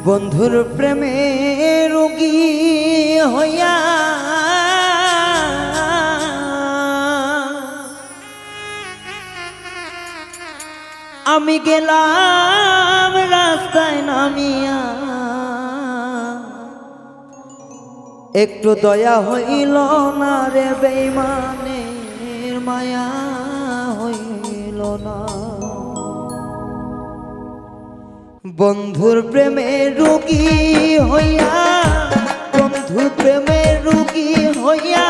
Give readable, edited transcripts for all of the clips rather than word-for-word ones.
বন্ধুর প্রেমে রোগী হইয়া আমি গেলাম রাস্তায় নামিয়া, একটু দয়া হইল না রে বেঈমানের মায়া হইল না। বন্ধুর প্রেমে রোগী হইয়া, বন্ধুর প্রেমে রোগী হইয়া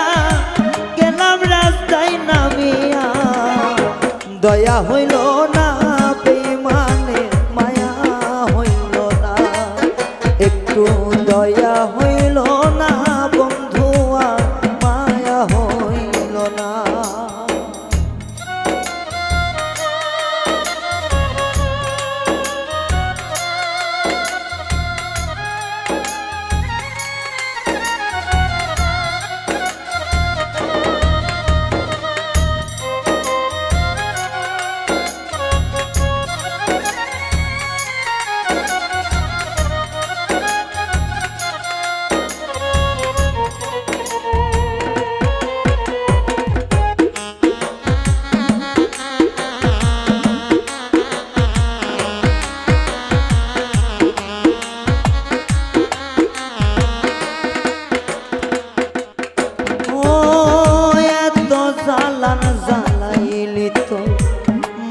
গেলাম রাস্তায় নামিয়া, দয়া হইল না বেঈমানের মায়া হইল না, একটু দয়া হইল না বন্ধু আর মায়া হইল না।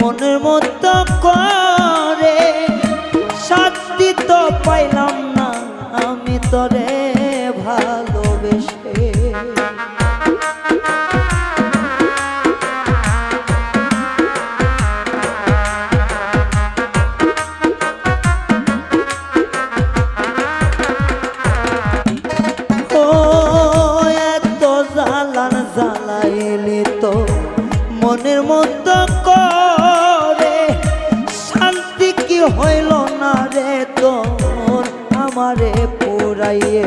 মনের মতো করে শান্তি তো পাইলাম না আমি তোরে ভালোবেসে। ও এত জ্বালান জ্বালাইলি তো মনের মতো করে শান্তি কি হইল না রে তোর আমারে পুরাইয়ে,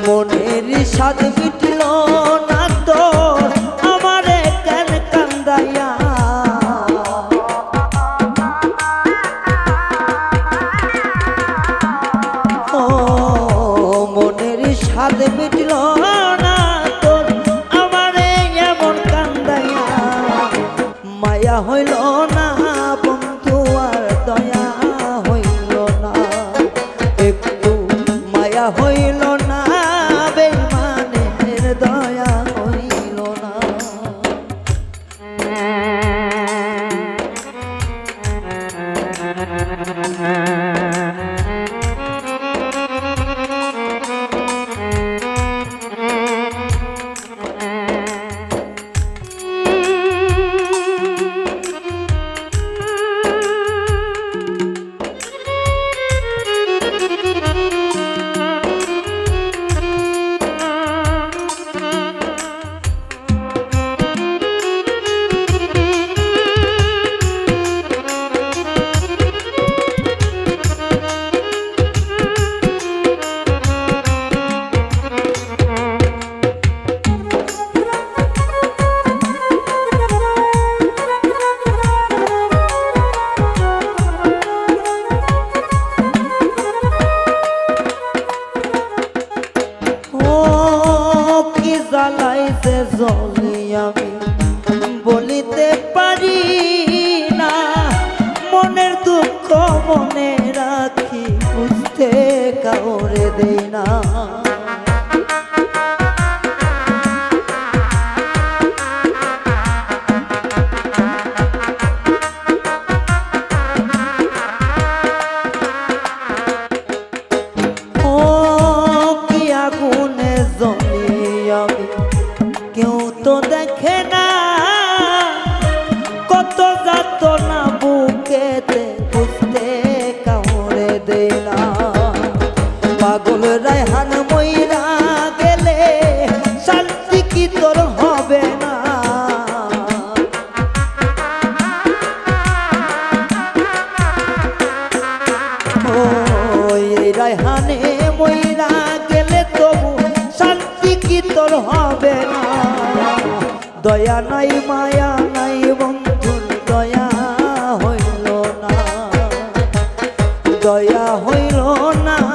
মনের স্বাদ মিটল না তোর আমারে কেন কান্দাইয়া। ও মনের স্বাদ মিটল না তোর আমারে এমন কান্দাইয়া, মায়া হইল না বন্ধু আর দয়া হইল না, একটু মায়া হইল না বেঈমানের দয়া হইল না। জ্বালাইছে জ্বলি আমি বলিতে পারি না, মনের দুঃখ মনে রাখি বুঝতে কাউরে দেই না। ও কি আগুনে জ্বলি আমি কেউ তো দেখে না, কত যাতনা বুকেতে বুঝতে কাউরে দেই না। পাগল রায়হান মইরা গেলে শান্তি কি তোর হবে না। ও এই রায়হানে মইরা গেলে তবু শান্তি কি তোর হবে না। দয়া নাই মায়া নাই বন্ধুর দয়া হইল না, দয়া হইল না